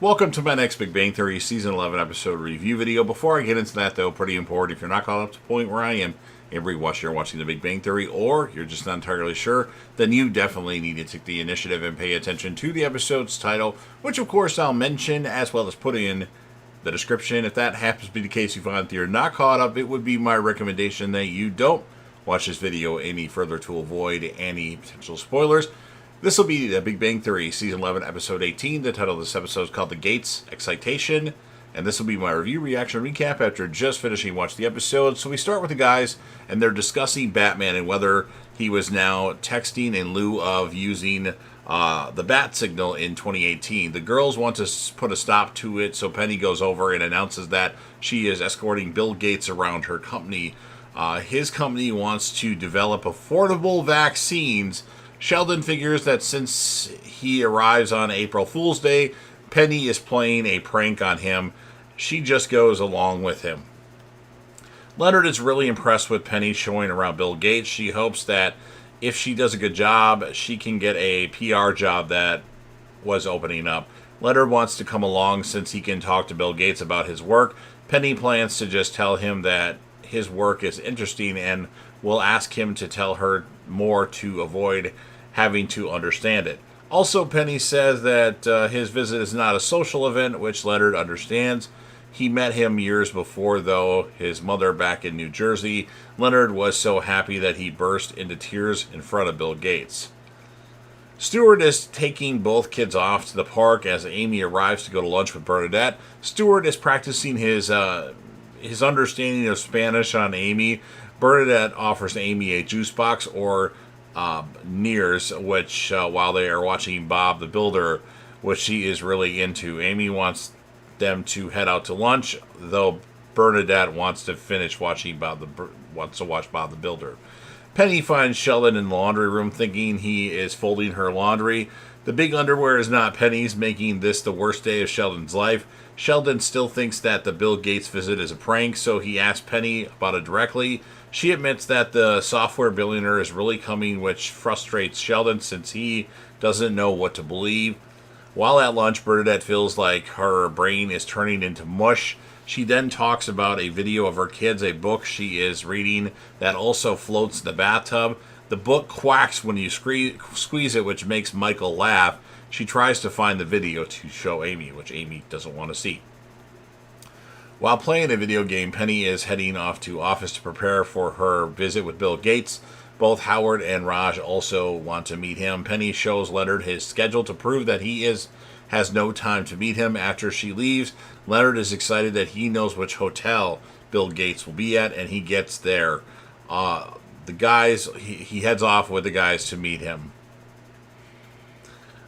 Welcome to my next Big Bang Theory Season 11 episode review video. Before I get into that, though, pretty important, if you're not caught up to the point where I am, every watch you're watching the Big Bang Theory, or you're just not entirely sure, then you definitely need to take the initiative and pay attention to the episode's title, which of course I'll mention as well as put in the description. If that happens to be the case, you find that you're not caught up, it would be my recommendation that you don't watch this video any further to avoid any potential spoilers. This will be the Big Bang Theory Season 11, Episode 18. The title of this episode is called The Gates, Excitation. And this will be my review, reaction, recap after just finishing watching the episode. So we start with the guys, and they're discussing Batman and whether he was now texting in lieu of using the bat signal in 2018. The girls want to put a stop to it, so Penny goes over and announces that she is escorting Bill Gates around her company. His company wants to develop affordable vaccines. Sheldon figures that since he arrives on April Fool's Day, Penny is playing a prank on him. She just goes along with him. Leonard is really impressed with Penny showing around Bill Gates. She hopes that if she does a good job, she can get a PR job that was opening up. Leonard wants to come along since he can talk to Bill Gates about his work. Penny plans to just tell him that his work is interesting and will ask him to tell her more to avoid having to understand it. Also, Penny says that his visit is not a social event, which Leonard understands. He met him years before, though, his mother back in New Jersey. Leonard was so happy that he burst into tears in front of Bill Gates. Stewart is taking both kids off to the park as Amy arrives to go to lunch with Bernadette. Stewart is practicing his understanding of Spanish on Amy. Bernadette offers Amy a juice box or Nears, which while they are watching Bob the Builder, which she is really into. Amy wants them to head out to lunch, though Bernadette wants to watch Bob the Builder. Penny finds Sheldon in the laundry room, thinking he is folding her laundry. The big underwear is not Penny's, making this the worst day of Sheldon's life. Sheldon still thinks that the Bill Gates visit is a prank, so he asks Penny about it directly. She admits that the software billionaire is really coming, which frustrates Sheldon since he doesn't know what to believe. While at lunch, Bernadette feels like her brain is turning into mush. She then talks about a video of her kids, a book she is reading that also floats in the bathtub. The book quacks when you squeeze it, which makes Michael laugh. She tries to find the video to show Amy, which Amy doesn't want to see. While playing a video game, Penny is heading off to office to prepare for her visit with Bill Gates. Both Howard and Raj also want to meet him. Penny shows Leonard his schedule to prove that he has no time to meet him after she leaves. Leonard is excited that he knows which hotel Bill Gates will be at, and he gets there. He heads off with the guys to meet him.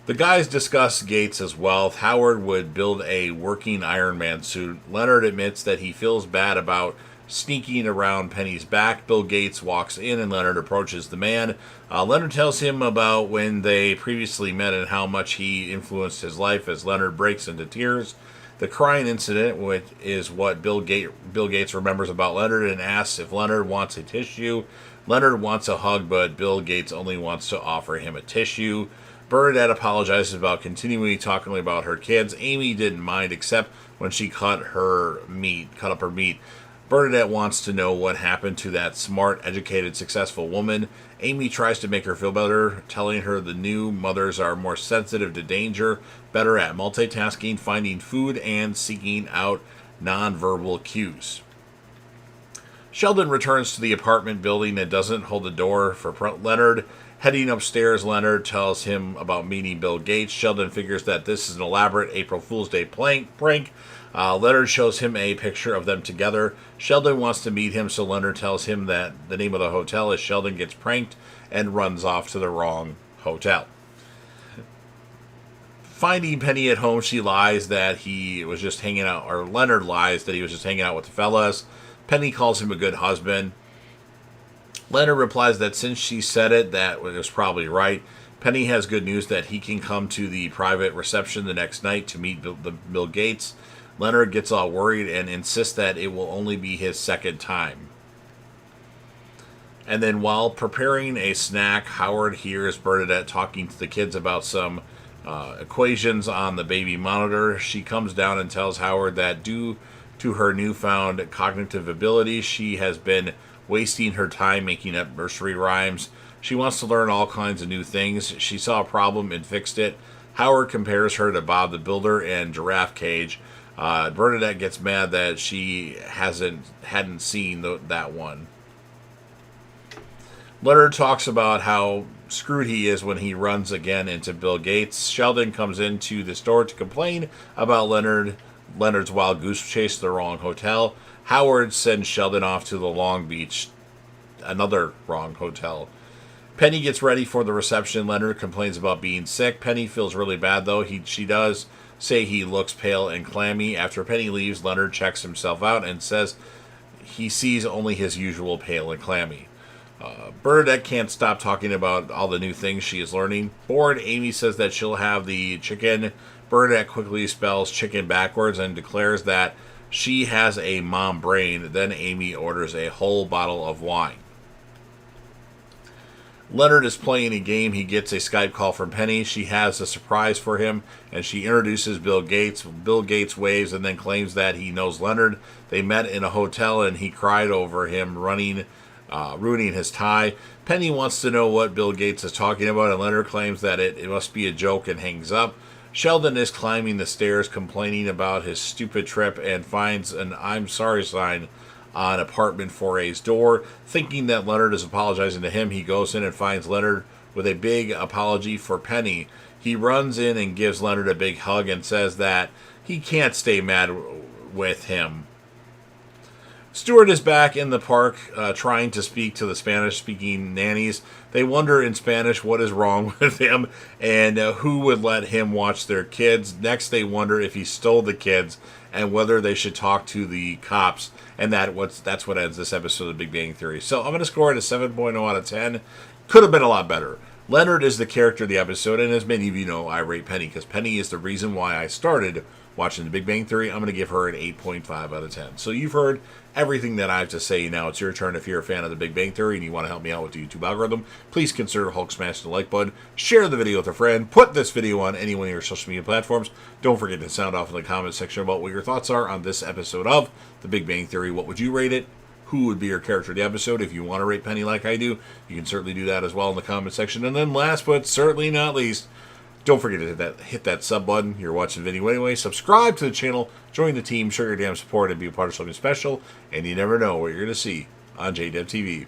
The guys discuss Gates' wealth. Howard would build a working Iron Man suit. Leonard admits that he feels bad about sneaking around Penny's back. Bill Gates walks in and Leonard approaches the man. Leonard tells him about when they previously met and how much he influenced his life as Leonard breaks into tears. The crying incident, which is what Bill Gates remembers about Leonard, and asks if Leonard wants a tissue. Leonard wants a hug, but Bill Gates only wants to offer him a tissue. Bernadette apologizes about continually talking about her kids. Amy didn't mind, except when she cut up her meat. Bernadette wants to know what happened to that smart, educated, successful woman. Amy tries to make her feel better, telling her the new mothers are more sensitive to danger, better at multitasking, finding food, and seeking out nonverbal cues. Sheldon returns to the apartment building and doesn't hold the door for Leonard. Heading upstairs, Leonard tells him about meeting Bill Gates. Sheldon figures that this is an elaborate April Fool's Day prank. Leonard shows him a picture of them together. Sheldon wants to meet him, so Leonard tells him that the name of the hotel is Sheldon Gets Pranked and runs off to the wrong hotel. Finding Penny at home, she lies that he was just hanging out, or Leonard lies that he was just hanging out with the fellas. Penny calls him a good husband. Leonard replies that since she said it, that was probably right. Penny has good news that he can come to the private reception the next night to meet Bill Gates. Leonard gets all worried and insists that it will only be his second time. And then while preparing a snack, Howard hears Bernadette talking to the kids about some equations on the baby monitor. She comes down and tells Howard that due to her newfound cognitive abilities, she has been wasting her time making up nursery rhymes. She wants to learn all kinds of new things. She saw a problem and fixed it. Howard compares her to Bob the Builder and Giraffe Cage. Bernadette gets mad that she hadn't seen that one. Leonard talks about how screwed he is when he runs again into Bill Gates. Sheldon comes into the store to complain about Leonard's wild goose chase to the wrong hotel. Howard sends Sheldon off to the Long Beach, another wrong hotel. Penny gets ready for the reception. Leonard complains about being sick. Penny feels really bad, though. She does say he looks pale and clammy. After Penny leaves, Leonard checks himself out and says he sees only his usual pale and clammy. Bernadette can't stop talking about all the new things she is learning. Bored, Amy says that she'll have the chicken. Bernadette quickly spells chicken backwards and declares that she has a mom brain. Then Amy orders a whole bottle of wine. Leonard is playing a game. He gets a Skype call from Penny. She has a surprise for him, and she introduces Bill Gates. Bill Gates waves and then claims that he knows Leonard. They met in a hotel, and he cried over him ruining his tie. Penny wants to know what Bill Gates is talking about, and Leonard claims that it must be a joke and hangs up. Sheldon is climbing the stairs, complaining about his stupid trip, and finds an I'm sorry sign on apartment 4A's door. Thinking that Leonard is apologizing to him, he goes in and finds Leonard with a big apology for Penny. He runs in and gives Leonard a big hug and says that he can't stay mad with him. Stuart is back in the park trying to speak to the Spanish-speaking nannies. They wonder in Spanish what is wrong with him and who would let him watch their kids. Next, they wonder if he stole the kids and whether they should talk to the cops. And that's what ends this episode of Big Bang Theory. So I'm going to score it a 7.0 out of 10. Could have been a lot better. Leonard is the character of the episode, and as many of you know, I rate Penny because Penny is the reason why I started watching The Big Bang Theory. I'm going to give her an 8.5 out of 10. So you've heard everything that I have to say. Now it's your turn. If you're a fan of The Big Bang Theory and you want to help me out with the YouTube algorithm, please consider Hulk smashing the like button, share the video with a friend, put this video on any one of your social media platforms. Don't forget to sound off in the comment section about what your thoughts are on this episode of The Big Bang Theory. What would you rate it? Who would be your character of the episode? If you want to rate Penny like I do, you can certainly do that as well in the comment section. And then last but certainly not least, don't forget to hit that sub button. You're watching the video anyway. Subscribe to the channel, join the team, show your damn support, and be a part of something special. And you never know what you're going to see on JDev TV.